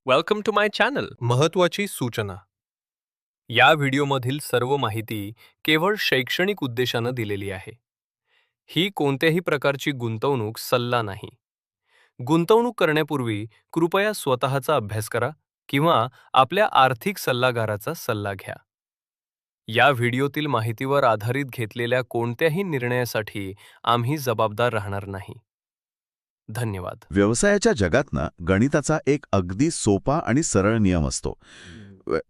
Welcome to my channel. महत्त्वाची सूचना. या व्हिडिओमधील सर्व माहिती केवळ शैक्षणिक उद्देशानं दिलेली आहे. ही कोणत्याही प्रकारची गुंतवणूक सल्ला नाही. गुंतवणूक करण्यापूर्वी कृपया स्वतःचा अभ्यास करा किंवा आपल्या आर्थिक सल्लागाराचा सल्ला घ्या. या व्हिडिओतील माहितीवर आधारित घेतलेल्या कोणत्याही निर्णयासाठी आम्ही जबाबदार राहणार नाही. धन्यवाद. व्यवसायाच्या जगात ना गणिताचा एक अगदी सोपा आणि सरळ नियम असतो.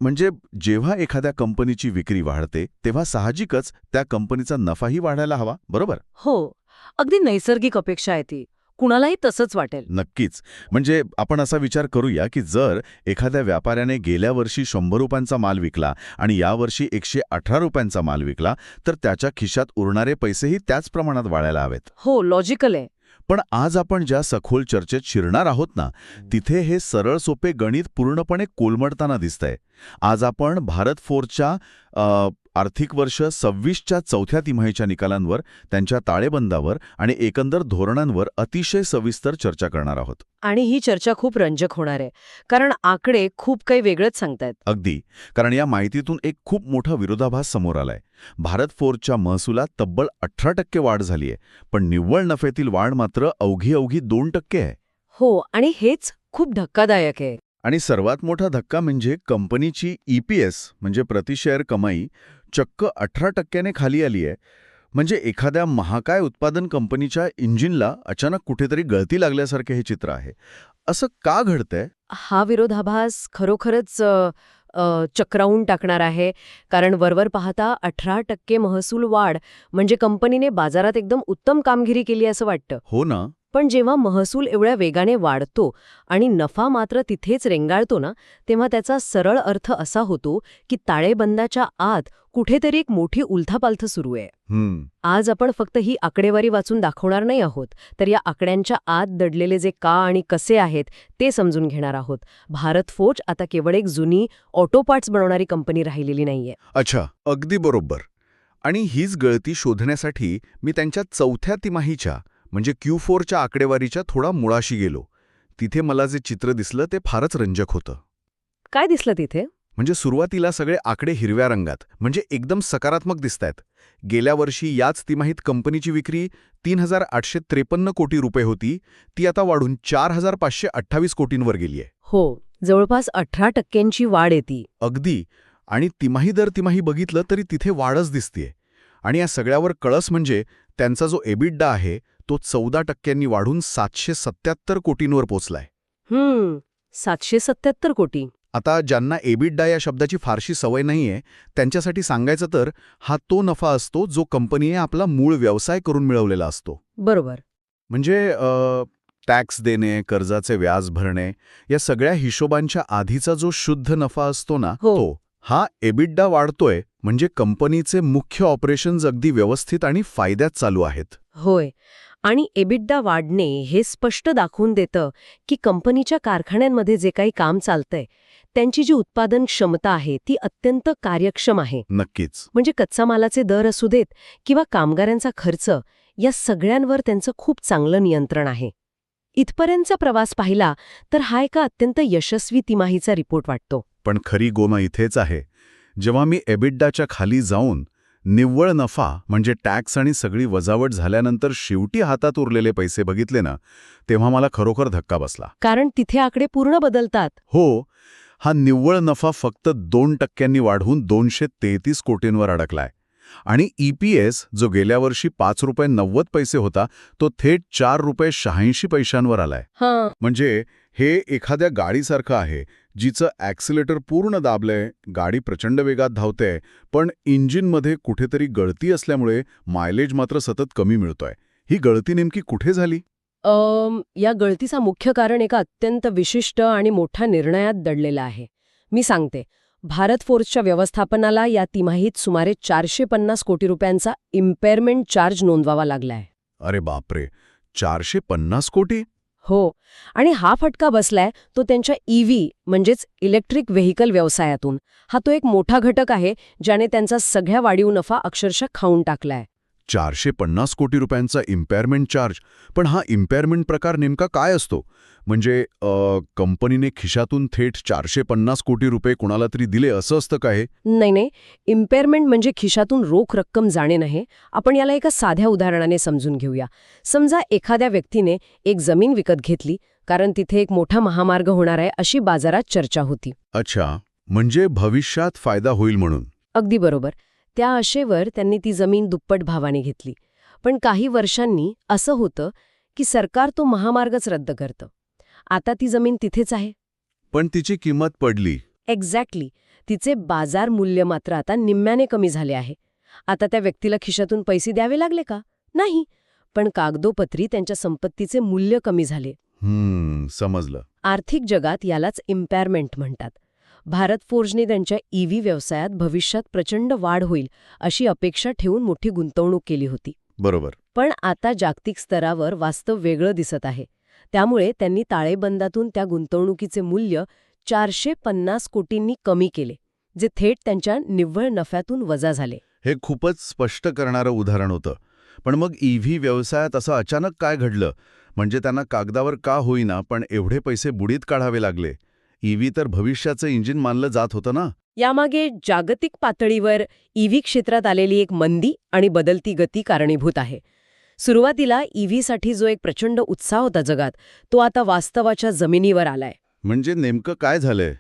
म्हणजे जेव्हा एखाद्या कंपनीची विक्री वाढते तेव्हा साहजिकच त्या कंपनीचा नफाही वाढायला हवा, बरोबर? हो, अगदी नैसर्गिक अपेक्षा आहे ती. कुणालाही तसंच वाटेल. नक्कीच. म्हणजे आपण असा विचार करूया की जर एखाद्या व्यापाऱ्याने गेल्या वर्षी 100 रुपयांचा माल विकला आणि यावर्षी 118 रुपयांचा माल विकला तर त्याच्या खिशात उरणारे पैसेही त्याच प्रमाणात वाढायला हवेत. हो, लॉजिकल आहे. पण आज आपण ज्या सखोल चर्चेत शिरणार आहोत ना, तिथे हे सरळ सोपे गणित पूर्णपणे कोलमडताना दिसतंय. आज आपण भारत फोर्सच्या आर्थिक वर्ष 26च्या चौथ्या तिमाहीच्या निकालांवर, त्यांच्या ताळेबंदावर आणि एकंदर धोरणांवर अतिशय सविस्तर चर्चा करणार आहोत. आणि ही चर्चा खूप रंजक होणार आहे, कारण आकडे खूप काही वेगळंच सांगतायत. अगदी. कारण या माहितीतून एक खूप मोठा विरोधाभास समोर आलाय. भारत फोर्सच्या महसुलात तब्बल 18% वाढ झालीय, पण निव्वळ नफ्यातील वाढ मात्र अवघी 2% आहे. हो, आणि हेच खूप धक्कादायक आहे. आणि सर्वात मोठा धक्का म्हणजे कंपनीची EPS म्हणजे प्रतिशेअर कमाई चक्क 18%ने खाली आली आहे. म्हणजे एखाद्या महाकाय उत्पादन कंपनीच्या इंजिनला अचानक कुठेतरी गळती लागल्यासारखे हे चित्र आहे. असं का घडतंय? हा विरोधाभास खरोखरच चक्रावून टाकणार आहे, कारण वरवर पाहता 18% महसूल वाढ म्हणजे कंपनीने बाजारात एकदम उत्तम कामगिरी केली असं वाटतं. हो ना. पण जेव्हा महसूल एवढ्या वेगाने वाढतो आणि नफा मात्र तिथेच रेंगाळतो ना, तेव्हा त्याचा सरळ अर्थ असा होतो की ताळेबंदाच्या आत कुठेतरी एक मोठी उलथापालथ सुरू आहे. आज आपण फक्त ही आकडेवारी वाचून दाखवणार नाही आहोत, तर या आकड्यांच्या आत दडलेले जे का आणि कसे आहेत ते समजून घेणार आहोत. भारत फोर्ज आता केवळ एक जुनी ऑटो पार्ट्स बनवणारी कंपनी राहिलेली नाहीये. अच्छा, अगदी बरोबर. आणि हीच गळती शोधण्यासाठी मी त्यांच्या चौथ्या तिमाहीच्या म्हणजे Q4च्या आकडेवारीच्या थोडा मुळाशी गेलो. तिथे मला जे चित्र दिसलं ते फारच रंजक होतं. काय दिसलं तिथे? म्हणजे सुरुवातीला सगळे आकडे हिरव्या रंगात, म्हणजे एकदम सकारात्मक दिसतायत. गेल्या वर्षी याच तिमाहीत कंपनीची विक्री 3,853 कोटी रुपये होती. ती आता वाढून 4,528 कोटींवर गेली आहे. हो, जवळपास 18%ची वाढ येते. अगदी. आणि तिमाही दर तिमाही बघितलं तरी तिथे वाढच दिसतेय. आणि या सगळ्यावर कळस म्हणजे त्यांचा जो EBITDA आहे तो 14% वाढून 777 कोटींवर पोचलाय. 777 कोटी. आता ज्यांना EBITDA या शब्दाची फारशी सवय नाहीये त्यांच्यासाठी सांगायचं तर हा तो नफा असतो जो कंपनीने आपला मूळ व्यवसाय करून मिळवलेला असतो. बरोबर. म्हणजे टॅक्स देणे, कर्जाचे व्याज भरणे या सगळ्या हिशोबांच्या आधीचा जो शुद्ध नफा असतो ना, तो हा EBITDA वाढतोय म्हणजे कंपनीचे मुख्य ऑपरेशन्स अगदी व्यवस्थित आणि फायद्यात चालू आहेत. होय. आणि EBITDA वाढणे हे स्पष्ट दाखवून देतं की कंपनीच्या कारखान्यांमध्ये जे काही काम चालतंय त्यांची जी उत्पादन क्षमता आहे ती अत्यंत कार्यक्षम आहे. नक्कीच. म्हणजे कच्चा मालाचे दर असू देत किंवा कामगारांचा खर्च, या सगळ्यांवर त्यांचं खूप चांगलं नियंत्रण आहे. इथपर्यंतचा प्रवास पाहिला तर हा एका अत्यंत यशस्वी तिमाहीचा रिपोर्ट वाटतो. पण खरी गोमा इथेच आहे. जेव्हा मी EBITDAच्या खाली जाऊन निव्वळ नफा म्हणजे टॅक्स आणि सगळी वजावट झाल्यानंतर शेवटी हातात उरलेले पैसे बघितले ना, तेव्हा मला खरोखर धक्का बसला. कारण तिथे आकडे पूर्ण बदलतात. हो. हा निव्वळ नफा फक्त 2% वाढून 233 कोटींवर अडकलाय. आणि EPS जो गेल्या वर्षी 5 रुपये 90 पैसे होता तो थेट 4 रुपये 86 पैशांवर आलाय. म्हणजे हे एखाद्या गाडीसारखं आहे जिचं ॲक्सिलेटर पूर्ण दाबलंय, गाडी प्रचंड वेगात धावतेय, पण इंजिनमध्ये कुठेतरी गळती असल्यामुळे मायलेज मात्र सतत कमी मिळतोय. ही गळती नेमकी कुठे झाली? या गळतीचा मुख्य कारण एका अत्यंत विशिष्ट आणि मोठ्या निर्णयात दडलेला आहे. मी सांगते. भारत फोर्सच्या व्यवस्थापनाला या तिमाहीत सुमारे 450 कोटी रुपयांचा इम्पेअरमेंट चार्ज नोंदवावा लागलाय. अरे बापरे, 450 कोटी? हो. आणि हा फटका बसलाय तो त्यांच्या EV म्हणजेच इलेक्ट्रिक व्हेकल व्यवसायातून. हा तो एक मोठा घटक आहे ज्याने त्यांचा सगळ्या वाढीव नफा अक्षरशः खाऊन टाकलाय. 450 कोटी रुपयांचा इम्पेअरमेंट चार्ज. पण हा इम्पेअरमेंट प्रकार नेमका काय असतो? म्हणजे कंपनीने खिशातून थेट 450 कोटी रुपये कुणाला तरी दिले असं असतं का हे? नाही, इम्पेअरमेंट म्हणजे खिशातून रोख रक्कम जाणे नाही. आपण याला एका साध्या उदाहरणाने समजून घेऊया. समजा एखाद्या व्यक्तीने एक जमीन विकत घेतली कारण तिथे एक मोठा महामार्ग होणार आहे अशी बाजारात चर्चा होती. अच्छा, म्हणजे भविष्यात फायदा होईल म्हणून. अगदी बरोबर. त्या आशेवर त्यांनी ती जमीन दुप्पट भावाने घेतली. पण काही वर्षांनी असं होतं की सरकार तो महामार्गच रद्द करतं. आता ती जमीन तिथेच आहे. पण तिची किंमत पडली. एक्झॅक्टली. तिचे बाजार मूल्य मात्र आता निम्म्याने कमी झाले आहे. आता त्या व्यक्तीला खिशातून पैसे द्यावे लागले का? नाही. पण कागदोपत्री त्यांच्या संपत्तीचे मूल्य कमी झाले. समजलं. आर्थिक जगात यालाच इम्पेअरमेंट म्हणतात. भारत फोर्जने त्यांच्या ईव्ही व्यवसायात भविष्यात प्रचंड वाढ होईल अशी अपेक्षा ठेवून मोठी गुंतवणूक केली होती. बरोबर. पण आता जागतिक स्तरावर वास्तव वेगळं दिसत आहे. त्यामुळे त्यांनी ताळेबंदातून त्या गुंतवणुकीचे मूल्य 450 कोटींनी कमी केले, जे थेट त्यांच्या निव्वळ नफ्यातून वजा झाले. हे खूपच स्पष्ट करणारं उदाहरण होतं. पण मग ईव्ही व्यवसायात असं अचानक काय घडलं? म्हणजे त्यांना कागदावर का होईना पण एवढे पैसे बुडीत काढावे लागले? ईव्ही तर भविष्याचं इंजिन मानलं जात होतं ना. यामागे जागतिक पातळीवर ईव्ही क्षेत्रात आलेली एक मंदी आणि बदलती गती कारणीभूत आहे. सुरुवातीला ईव्हीसाठी जो एक प्रचंड उत्साह होता जगात, तो आता वास्तवाच्या जमिनीवर आलाय. म्हणजे नेमकं काय झालंय?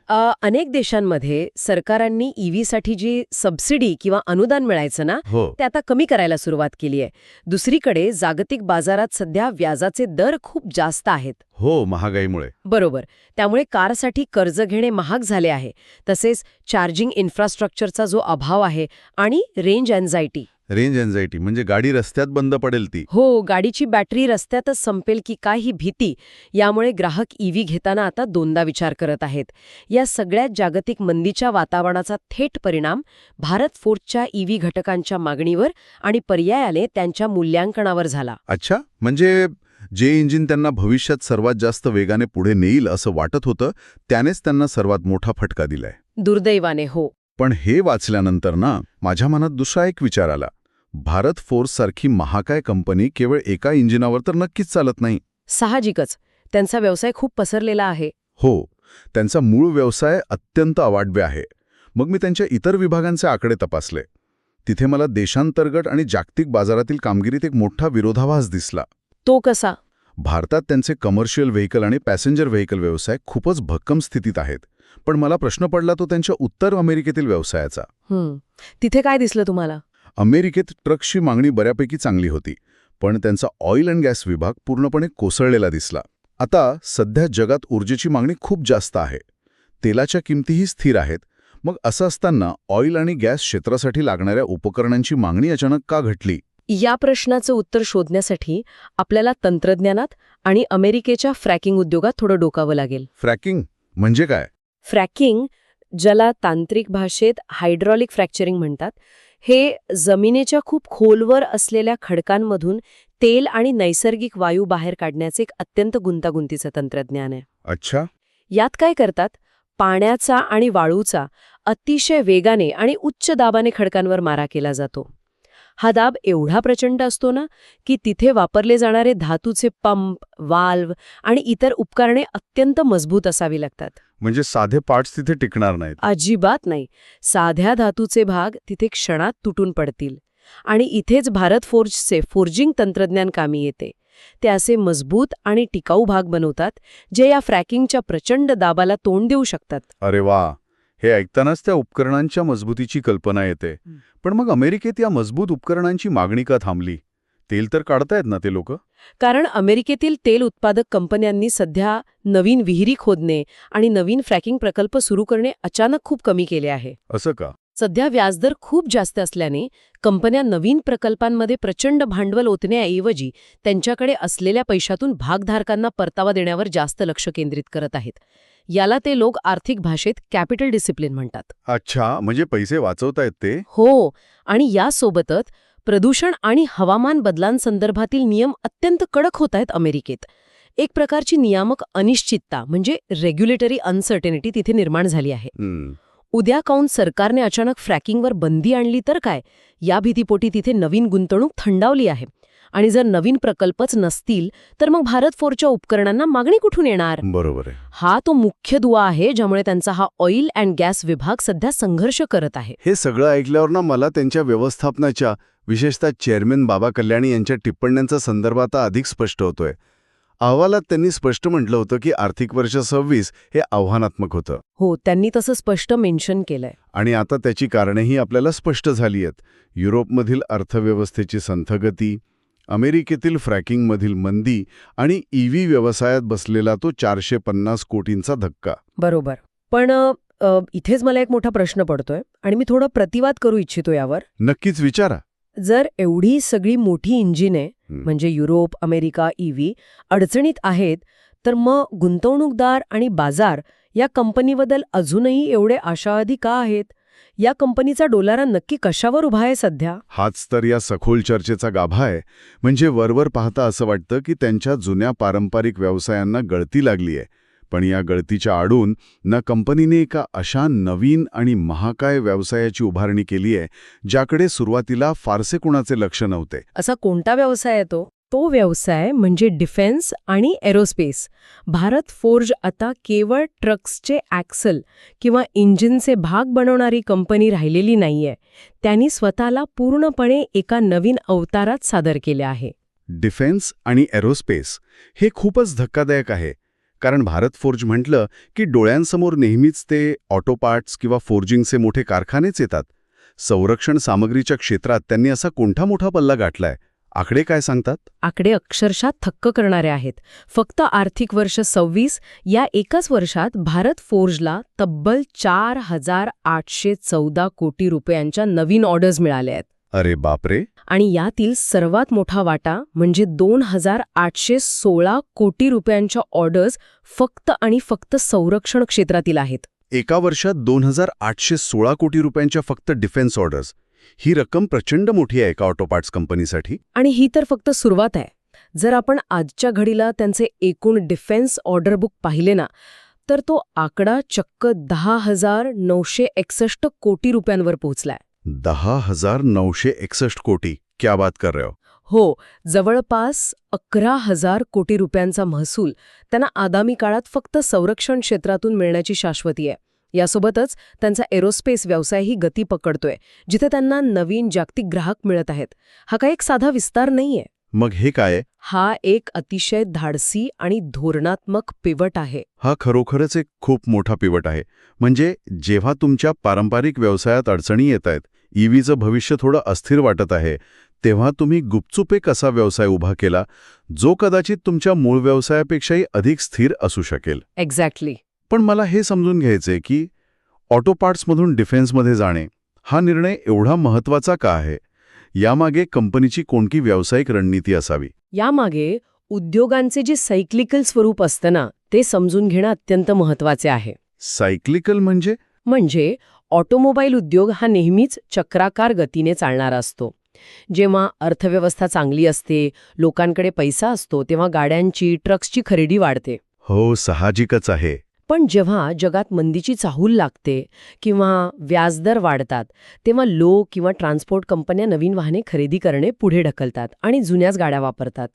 अनेक देशांमध्ये सरकारांनी ईव्हीसाठी जी सबसिडी किंवा अनुदान मिळायचं ना, हो. ते आता कमी करायला सुरुवात केली आहे. दुसरीकडे जागतिक बाजारात सध्या व्याजाचे दर खूप जास्त आहेत. हो, महागाईमुळे. बरोबर. त्यामुळे कारसाठी कर्ज घेणे महाग झाले आहे. तसेच चार्जिंग इन्फ्रास्ट्रक्चरचा जो अभाव आहे आणि रेंज अँझायटी. रेंज अँझायटी म्हणजे गाडी रस्त्यात बंद पडेल ती. हो, गाडीची बॅटरी रस्त्यातच संपेल की काय ही भीती. यामुळे ग्राहक ईव्ही घेताना आता दोनदा विचार करत आहेत. या सगळ्यात जागतिक मंदीच्या वातावरणाचा थेट परिणाम भारत फोर्जच्या ईव्ही घटकांच्या मागणीवर आणि पर्यायाने त्यांच्या मूल्यांकनावर झाला. अच्छा, म्हणजे जे इंजिन त्यांना भविष्यात सर्वात जास्त वेगाने पुढे नेईल असं वाटत होतं, त्यानेच त्यांना सर्वात मोठा फटका दिलाय. दुर्दैवाने हो. पण हे वाचल्यानंतर ना माझ्या मनात दुसरा एक विचार आला. भारत फोर्जसारखी महाकाय कंपनी केवळ एका इंजिनावर तर नक्कीच चालत नाही. साहजिकच. त्यांचा व्यवसाय खूप पसरलेला आहे. हो, त्यांचा मूळ व्यवसाय अत्यंत अवाढव्य आहे. मग मी त्यांच्या इतर विभागांचे आकडे तपासले. तिथे मला देशांतर्गत आणि जागतिक बाजारातील कामगिरीत एक मोठा विरोधाभास दिसला. तो कसा? भारतात त्यांचे कमर्शियल व्हेकल आणि पॅसेंजर व्हेकल व्यवसाय खूपच भक्कम स्थितीत आहेत. पण मला प्रश्न पडला तो त्यांच्या उत्तर अमेरिकेतील व्यवसायाचा. तिथे काय दिसलं तुम्हाला? अमेरिकेत ट्रक्सची मागणी बऱ्यापैकी चांगली होती, पण त्यांचा ऑइल अँड गॅस विभाग पूर्णपणे कोसळलेला दिसला. आता सध्या जगात ऊर्जेची मागणी खूप जास्त आहे. तेलाच्या किमतीही स्थिर आहेत. मग असं असताना ऑइल आणि गॅस क्षेत्रासाठी लागणाऱ्या उपकरणांची मागणी अचानक का घटली? या प्रश्नाचं उत्तर शोधण्यासाठी आपल्याला तंत्रज्ञानात आणि अमेरिकेच्या फ्रॅकिंग उद्योगात थोडं डोकावं लागेल. फ्रॅकिंग म्हणजे काय? फ्रॅकिंग, ज्याला तांत्रिक भाषेत हायड्रॉलिक फ्रॅक्चरिंग म्हणतात, हे जमिनीच्या खूप खोलवर असलेल्या खडकांमधून तेल आणि नैसर्गिक वायू बाहेर काढण्याचे एक अत्यंत गुंतागुंतीचं तंत्रज्ञान आहे. अच्छा. यात काय करतात? पाण्याचा आणि वाळूचा अतिशय वेगाने आणि उच्च दाबाने खडकांवर मारा केला जातो. हा दाब एवढा प्रचंड असतो ना की तिथे वापरले जाणारे धातूचे पंप, वाल्व आणि इतर उपकरणे अत्यंत मजबूत असावी लागतात. म्हणजे साधे पार्ट्स तिथे टिकणार नाहीत? अजिबात नाही. साध्या धातूचे भाग तिथे क्षणात तुटून पडतील. आणि इथेच भारत फोर्जचे फोर्जिंग तंत्रज्ञान कामी येते. ते असे मजबूत आणि टिकाऊ भाग बनवतात जे या फ्रॅकिंगच्या प्रचंड दाबाला तोंड देऊ शकतात. अरे वा, हे ऐकतानाच त्या उपकरणांच्या मजबूतीची कल्पना येते. पण मग अमेरिकेत या मजबूत उपकरणांची मागणी का थांबली? तेल तर काढतायत ना ते लोक? कारण अमेरिकेतील तेल उत्पादक कंपन्यांनी सध्या नवीन विहिरी खोदणे आणि नवीन फ्रॅकिंग प्रकल्प सुरू करणे अचानक खूप कमी केले आहे. असं का? सध्या व्याजदर खूप जास्त असल्याने कंपन्या नवीन प्रकल्पांमध्ये प्रचंड भांडवल ओतण्याऐवजी त्यांच्याकडे असलेल्या पैशातून भागधारकांना परतावा देण्यावर जास्त लक्ष केंद्रित करत आहेत. याला ते लोक आर्थिक भाषेत कॅपिटल डिसिप्लिन म्हणतात. अच्छा, म्हणजे पैसे वाचवतायत ते? हो, आणि यासोबतच प्रदूषण आणि हवामान बदलांसंदर्भातील नियम अत्यंत कडक होत आहेत अमेरिकेत. एक प्रकारची नियामक अनिश्चितता म्हणजे रेग्युलेटरी अनसर्टेनिटी तिथे निर्माण झाली आहे. उद्या काऊन सरकारने अचानक फ्रॅकिंगवर बंदी आणली तर काय, या भीतीपोटी तिथे नवीन गुंतवणूक थंडावली आहे. आणि जर नवीन प्रकल्पच नसतील तर मग भारत फोर्जच्या उपकरणांना मागणी कुठून येणार? बरोबर आहे. हा तो मुख्य दुवा आहे ज्यामुळे त्यांचा हा ऑइल अँड गॅस विभाग सध्या संघर्ष करत आहे. हे सगळं ऐकल्यावर ना मला त्यांच्या व्यवस्थापनाच्या, विशेषतः चेअरमॅन बाबा कल्याणी यांच्या टिप्पण्यांचा संदर्भ आता अधिक स्पष्ट होतोय. अहवालात त्यांनी स्पष्ट म्हटलं होतं की आर्थिक वर्ष 26 हे आव्हानात्मक होतं. हो, त्यांनी तसं स्पष्ट मेन्शन केलंय. आणि आता त्याची कारणेही आपल्याला स्पष्ट झाली आहेत. युरोपमधील अर्थव्यवस्थेची संथ गती, अमेरिकेतील फ्रॅकिंगमधील मंदी आणि ईव्ही व्यवसायात बसलेला तो 450 कोटींचा धक्का. बरोबर. पण इथेच मला एक मोठा प्रश्न पडतोय आणि मी थोडं प्रतिवाद करू इच्छितो यावर. नक्कीच विचारा. जर एवढी सगळी मोठी इंजिने म्हणजे युरोप, अमेरिका, ईव्ही अडचणीत आहेत, तर मग गुंतवणूकदार आणि बाजार या कंपनीबद्दल अजूनही एवढे आशावादी का आहेत? या कंपनीचा डोलारा नक्की कशावर उभा आहे सध्या? हाच तर या सखोल चर्चेचा गाभा आहे. म्हणजे वरवर पाहता असं वाटतं की त्यांच्या जुन्या पारंपरिक व्यवसायांना गळती लागली आहे. पण या गळतीच्या आडून ना कंपनीने एका अशा नवीन आणि महाकाय व्यवसायाची उभारणी केली आहे ज्याकडे सुरुवातीला फारसे कुणाचे लक्ष नव्हते. असा कोणता व्यवसाय आहे तो? तो व्यवसाय म्हणजे डिफेन्स आणि एरोस्पेस. भारत फोर्ज आता केवळ ट्रक्सचे ॲक्सल किंवा इंजिनचे भाग बनवणारी कंपनी राहिलेली नाहीये. त्यांनी स्वतःला पूर्णपणे एका नवीन अवतारात सादर केले आहे. डिफेन्स आणि एरोस्पेस हे खूपच धक्कादायक आहे. कारण भारत फोर्ज म्हटलं की डोळ्यांसमोर नेहमीच ते ऑटो पार्ट्स किंवा फोर्जिंगचे मोठे कारखानेच येतात. संरक्षण सामग्रीच्या क्षेत्रात त्यांनी असा कोणता मोठा पल्ला गाठलाय? आकडे काय सांगतात? आकडे अक्षरशः थक्क करणारे आहेत. फक्त आर्थिक वर्ष 26 या एकाच वर्षात भारत फोर्जला तब्बल 4,814 कोटी रुपयांच्या नवीन ऑर्डर्स मिळाल्या आहेत. अरे बापरे. आणि यातील सर्वात मोठा वाटा म्हणजे 2,816 कोटी रुपयांच्या ऑर्डर्स फक्त आणि फक्त संरक्षण क्षेत्रातील आहेत. एका वर्षात 2,816 कोटी रुपयांच्या फक्त डिफेन्स ऑर्डर्स. ही रक्कम प्रचंड मोठी आहे एका ऑटो पार्ट्स कंपनीसाठी. आणि ही तर फक्त सुरुवात आहे. जर आपण आजच्या घडीला त्यांचे एकूण डिफेन्स ऑर्डर बुक पाहिले ना, तर तो आकडा चक्क 10,961 कोटी रुपयांवर पोहोचलाय. 10,961 कोटी. क्या बात कर रहे हो. हो, जवळपास 11,000 कोटी रुपयांचा महसूल त्यांना आगामी काळात फक्त संरक्षण क्षेत्रातून मिळण्याची शाश्वती आहे. यासोबतच त्यांचा एरोस्पेस व्यवसायही गती पकडतोय, जिथे त्यांना नवीन जागतिक ग्राहक मिळत आहेत. हा काही एक साधा विस्तार नाहीये. मग हे काय? हा एक अतिशय धाडसी आणि धोरणात्मक पिवट आहे. हा खरोखरच एक खूप मोठा पिवट आहे. म्हणजे जेव्हा तुमच्या पारंपरिक व्यवसायात अडचणी येत आहेत, ईव्हीचं भविष्य थोडं अस्थिर वाटत आहे, तेव्हा तुम्ही गुपचूप एक असा व्यवसाय उभा केला जो कदाचित तुमच्या मूळ व्यवसायापेक्षाही अधिक स्थिर असू शकेल. एक्झॅक्टली. पण मला हे समजून घ्यायचंय की ऑटो पार्ट्समधून डिफेन्समध्ये जाणे हा निर्णय एवढा महत्त्वाचा का आहे? यामागे कंपनीची कोणती व्यावसायिक रणनीती असावी? यामागे उद्योगांचे जे सायक्लिकल स्वरूप असतं ना, ते समजून घेणं अत्यंत महत्त्वाचे आहे. सायक्लिकल म्हणजे? म्हणजे ऑटोमोबाईल उद्योग हा नेहमीच चक्राकार गतीने चालणारा असतो. जेव्हा अर्थव्यवस्था चांगली असते, लोकांकडे पैसा असतो, तेव्हा गाड्यांची, ट्रक्सची खरेदी वाढते. हो, साहजिकच आहे. पण जेव्हा जगात मंदीची चाहूल लागते किंवा व्याजदर वाढतात, तेव्हा लोक किंवा ट्रान्सपोर्ट कंपन्या नवीन वाहने खरेदी करणे पुढे ढकलतात आणि जुन्याच गाड्या वापरतात.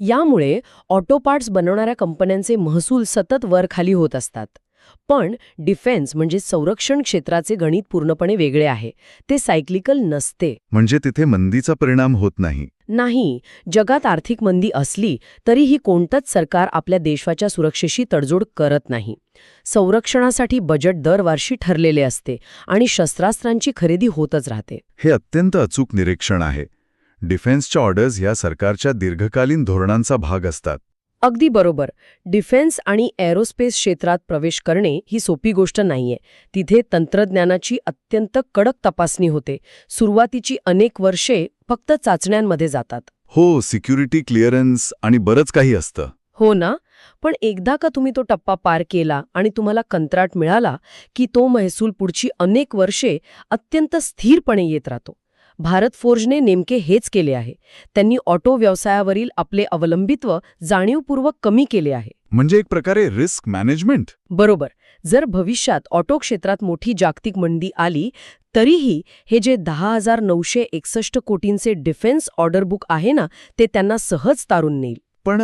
यामुळे ऑटो पार्ट्स बनवणाऱ्या कंपन्यांचे महसूल सतत वर-खाली होत असतात. पण डिफेन्स म्हणजे संरक्षण क्षेत्राचे गणित पूर्णपणे वेगळे आहे. ते सायक्लिकल नसते. म्हणजे तिथे मंदीचा परिणाम होत नाही. नाही. जगात आर्थिक मंदी असली तरीही कोणतंच सरकार आपल्या देशाच्या सुरक्षेशी तडजोड करत नाही. संरक्षणासाठी बजेट दरवर्षी ठरलेले असते आणि शस्त्रास्त्रांची खरेदी होतच राहते. हे अत्यंत अचूक निरीक्षण आहे. डिफेन्सच्या ऑर्डर्स ह्या सरकारच्या दीर्घकालीन धोरणांचा भाग असतात. अगदी बरोबर. डिफेन्स आणि एरोस्पेस क्षेत्रात प्रवेश करणे ही सोपी गोष्ट नाहीये. तिथे तंत्रज्ञानाची अत्यंत कडक तपासणी होते. सुरुवातीची अनेक वर्षे फक्त चाचण्यांमध्ये जातात. हो, सिक्युरिटी क्लिअरन्स आणि बरंच काही असतं. हो ना. पण एकदा का तुम्ही तो टप्पा पार केला आणि तुम्हाला कंत्राट मिळाला की तो महसूल पुढची अनेक वर्षे अत्यंत स्थिरपणे येत राहतो. भारत फोर्जने नेमके हेच केले आहे. त्यांनी ऑटो व्यवसायावरील आपले अवलंबित्व जाणीवपूर्वक कमी केले आहे. म्हणजे एक प्रकारे रिस्क मॅनेजमेंट. बरोबर. जर भविष्यात ऑटो क्षेत्रात मोठी जागतिक मंदी आली तरीही हे जे 10,961 कोटींचे डिफेन्स ऑर्डर बुक आहे ना ते त्यांना सहज तारून नेईल. पण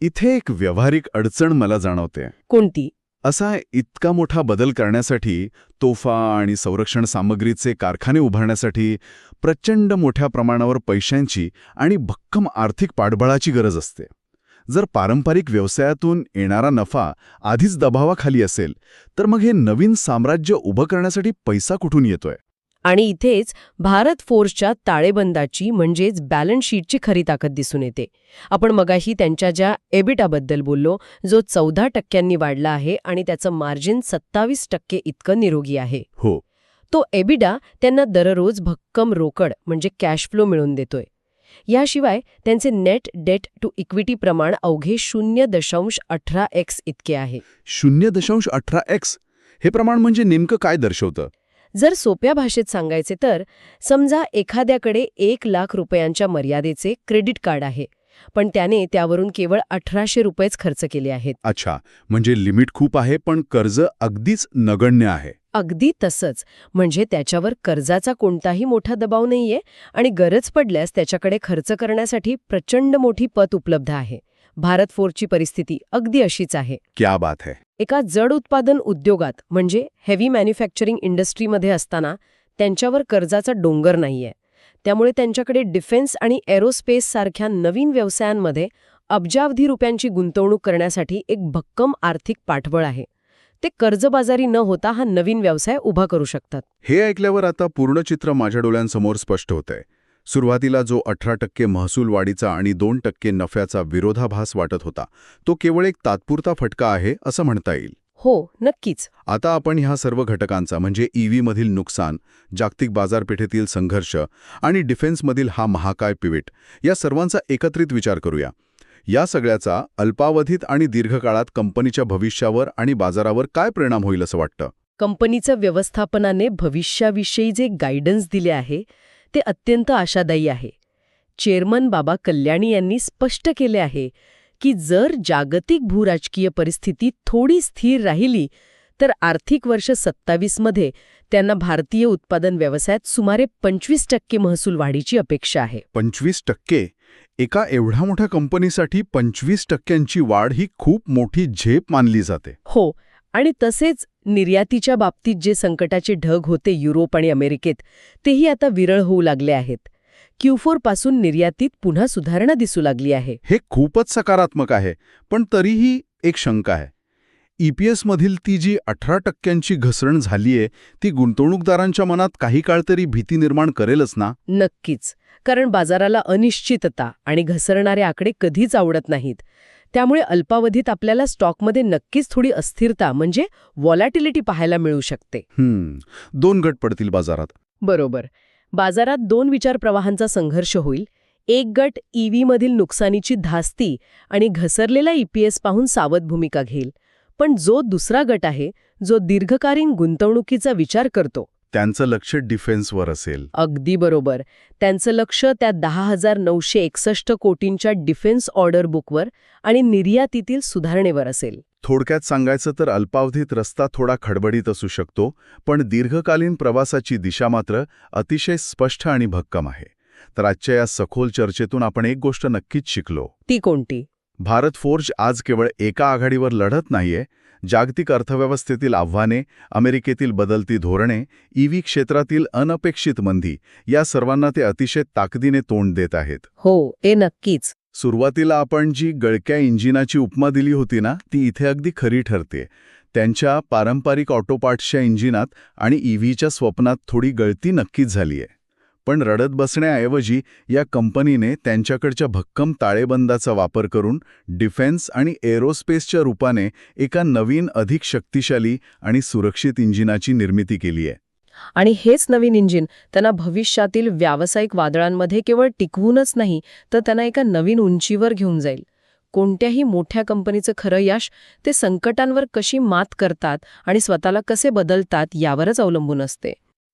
इथे एक व्यावहारिक अडचण मला जाणवते. कोणती? असा इतका मोठा बदल करण्यासाठी, तोफा आणि संरक्षण सामग्रीचे कारखाने उभारण्यासाठी प्रचंड मोठ्या प्रमाणावर पैशांची आणि भक्कम आर्थिक पाठबळाची गरज असते. जर पारंपरिक व्यवसायातून येणारा नफा आधीच दबावाखाली असेल तर मग हे नवीन साम्राज्य उभं करण्यासाठी पैसा कुठून येतोय? आणि इथेच भारत फोर्सच्या ताळेबंदाची म्हणजेच बॅलन्स शीटची खरी ताकद दिसून येते. आपण मगाशी त्यांच्या ज्या एबिटाबद्दल बोललो, जो 14% वाढला आहे आणि त्याचं मार्जिन 27% इतकं निरोगी आहे. हो. तो एबिडा त्यांना दररोज भक्कम रोकड म्हणजे कॅश फ्लो मिळवून देतोय. याशिवाय त्यांचे नेट डेट टू इक्विटी प्रमाण अवघे 0.18x इतके आहे. 0.18x हे प्रमाण म्हणजे नेमकं काय दर्शवतं? जर सोप्या भाषेत सांगायचे तर समजा एखाद्याकडे 1,00,000 रुपयांच्या मर्यादेचे क्रेडिट कार्ड आहे, पण त्याने त्यावरून केवळ 1,800 रुपयेच खर्च केले आहेत. अच्छा, म्हणजे लिमिट खूप आहे पण कर्ज अगदीच नगण्य आहे. अगदी तसंच. म्हणजे त्याच्यावर कर्जाचा कोणताही मोठा दबाव नाहीये आणि गरज पडल्यास त्याच्याकडे खर्च करण्यासाठी प्रचंड मोठी पत उपलब्ध आहे. भारत फोर्सची परिस्थिती अगदी अशीच आहे. क्या बात है. एका जड उत्पादन उद्योगात म्हणजे हेवी मॅन्युफॅक्चरिंग इंडस्ट्रीमध्ये असताना त्यांच्यावर कर्जाचा डोंगर नाहीये. त्यामुळे त्यांच्याकडे डिफेन्स आणि एरोस्पेस सारख्या नवीन व्यवसायांमध्ये अब्जावधी रुपयांची गुंतवणूक करण्यासाठी एक भक्कम आर्थिक पाठबळ आहे. ते कर्जबाजारी न होता हा नवीन व्यवसाय उभा करू शकतात. हे ऐकल्यावर आता पूर्ण चित्र माझ्या डोळ्यांसमोर स्पष्ट होतंय. सुरुवातीला जो 18% महसूल वाढीचा आणि 2% नफ्याचा विरोधाभास वाटत होता, तो केवळ एक तात्पुरता फटका आहे असं म्हणता येईल. हो, नक्कीच. आता आपण ह्या सर्व घटकांचा म्हणजे EVमधील नुकसान, जागतिक बाजारपेठेतील संघर्ष आणि डिफेन्समधील हा महाकाय पिव्हेट या सर्वांचा एकत्रित विचार करूया. या सगळ्याचा अल्पावधीत आणि दीर्घकाळात कंपनीच्या भविष्यावर आणि बाजारावर काय परिणाम होईल असं वाटतं? कंपनीचं व्यवस्थापनाने भविष्याविषयी जे गायडन्स दिले आहे ते अत्यंत आशादायी आहे. चेअरमन बाबा कल्याणी यांनी स्पष्ट केले आहे की जर जागतिक भूराजकीय परिस्थिती थोडी स्थिर राहिली तर आर्थिक वर्ष 27 मध्ये त्यांना भारतीय उत्पादन व्यवसायात सुमारे 25% महसूल वाढीची अपेक्षा आहे. 25%? एका एवढ्या मोठ्या कंपनीसाठी 25%ची वाढ ही खूप मोठी झेप मानली जाते. हो, आणि तसेच निर्यातीच्या बाबतीत जे संकटाचे ढग होते युरोप आणि अमेरिकेत, तेही आता विरळ होऊ लागले आहेत. Q4 पासून निर्यातीत पुन्हा सुधारणा दिसू लागली आहे. हे खूपच सकारात्मक आहे, पण तरीही एक शंका आहे. EPSमधील ती जी 18%ची घसरण झालीये, ती गुंतवणूकदारांच्या मनात काही काळ तरी भीती निर्माण करेलच ना? नक्कीच, कारण बाजाराला अनिश्चितता आणि घसरणारे आकडे कधीच आवडत नाहीत. त्यामुळे अल्पावधीत आपल्याला स्टॉकमध्ये नक्कीच थोडी अस्थिरता म्हणजे व्हॉलॅटिलिटी पाहायला मिळू शकते. 2 गट पडतील बाजारात. बरोबर. बाजारात 2 विचारप्रवाहांचा संघर्ष होईल. एक गट EVमधील नुकसानीची धास्ती आणि घसरलेला EPS पाहून सावध भूमिका घेईल. पण जो दुसरा गट आहे, जो दीर्घकालीन गुंतवणुकीचा विचार करतो, त्यांचं लक्ष डिफेन्सवर असेल. अगदी बरोबर. त्यांचं लक्ष त्या 10,961 कोटींच्या डिफेन्स ऑर्डर बुकवर आणि निर्यातीतील सुधारणेवर असेल. थोडक्यात सांगायचं तर अल्पावधीत रस्ता थोडा खडबडीत असू शकतो, पण दीर्घकालीन प्रवासाची दिशा मात्र अतिशय स्पष्ट आणि भक्कम आहे. तर आजच्या या सखोल चर्चेतून आपण एक गोष्ट नक्कीच शिकलो. ती कोणती? भारत फोर्ज आज केवळ एका आघाडीवर लढत नाहीये. जागतिक अर्थव्यवस्थेतील आव्हाने, अमेरिकेतील बदलती धोरणे, EV क्षेत्रातील अनपेक्षित मंदी या सर्वांना ते अतिशय ताकदीने तोंड देत आहेत. हो, हे नक्कीच. सुरुवातीला आपण जी गळक्या इंजिनाची उपमा दिली होती ना, ती इथे अगदी खरी ठरते. त्यांच्या पारंपरिक ऑटो पार्ट्सच्या इंजिनात आणि EVच्या स्वप्नात थोडी गळती नक्कीच झालीय. पण रडत बसण्याऐवजी या कंपनीने त्यांच्याकडच्या भक्कम ताळेबंदाचा वापर करून डिफेन्स आणि एरोस्पेसच्या रूपाने एका नवीन अधिक शक्तिशाली आणि सुरक्षित इंजिनाची निर्मिती केली आहे. आणि हेच नवीन इंजिन त्यांना भविष्यातील व्यावसायिक वादळांमध्ये केवळ टिकवूनच नाही तर त्यांना एका नवीन उंचीवर घेऊन जाईल. कोणत्याही मोठ्या कंपनीचं खरं यश ते संकटांवर कशी मात करतात आणि स्वतःला कसे बदलतात यावरच अवलंबून असते.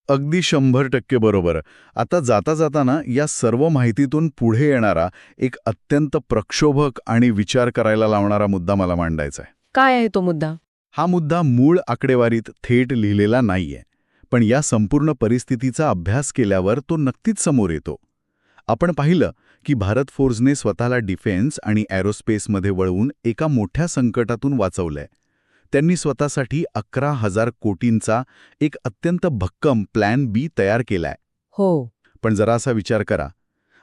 अगदी 100% बरोबर. आता जाता जाताना या सर्व माहितीतून पुढे येणारा एक अत्यंत प्रक्षोभक आणि विचार करायला लावणारा मुद्दा मला मांडायचा आहे. काय आहे तो मुद्दा? हा मुद्दा मूळ आकडेवारीत थेट लिहिलेला नाहीये, पण या संपूर्ण परिस्थितीचा अभ्यास केल्यावर तो नक्कीच समोर येतो. आपण पाहिलं की भारत फोर्सने स्वतःला डिफेन्स आणि एरोस्पेसमध्ये वळवून एका मोठ्या संकटातून वाचवलंय. त्यांनी स्वतःसाठी 11,000 कोटींचा एक अत्यंत भक्कम प्लॅन बी तयार केलाय. हो. पण जरा असा विचार करा,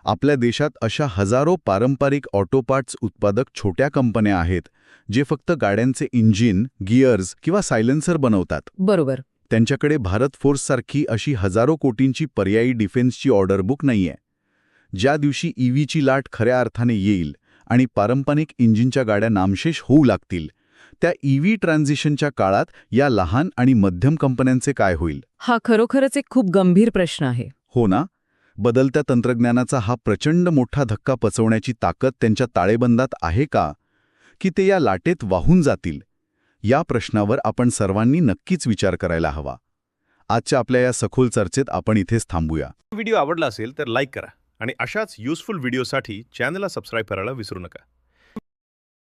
आपल्या देशात अशा हजारो पारंपरिक ऑटो पार्ट्स उत्पादक छोट्या कंपन्या आहेत जे फक्त गाड्यांचे इंजिन, गिअर्स किंवा सायलेन्सर बनवतात. बरोबर. त्यांच्याकडे भारत फोर्ससारखी अशी हजारो कोटींची पर्यायी डिफेन्सची ऑर्डर बुक नाहीये. ज्या दिवशी ईव्हीची लाट खऱ्या अर्थाने येईल आणि पारंपरिक इंजिनच्या गाड्या नामशेष होऊ लागतील, त्या ईव्ही ट्रान्झिशनच्या काळात या लहान आणि मध्यम कंपन्यांचे काय होईल? हा खरोखरच एक खूप गंभीर प्रश्न आहे. हो ना? बदलत्या तंत्रज्ञानाचा हा प्रचंड मोठा धक्का पचवण्याची ताकद त्यांच्या ताळेबंदात आहे का? की ते या लाटेत वाहून जातील? या प्रश्नावर आपण सर्वांनी नक्कीच विचार करायला हवा. आजच्या आपल्या या सखोल चर्चेत आपण इथेच थांबूया. व्हिडिओ आवडला असेल तर लाईक करा आणि अशाच युजफुल व्हिडिओसाठी चॅनलला सबस्क्राईब करायला विसरू नका.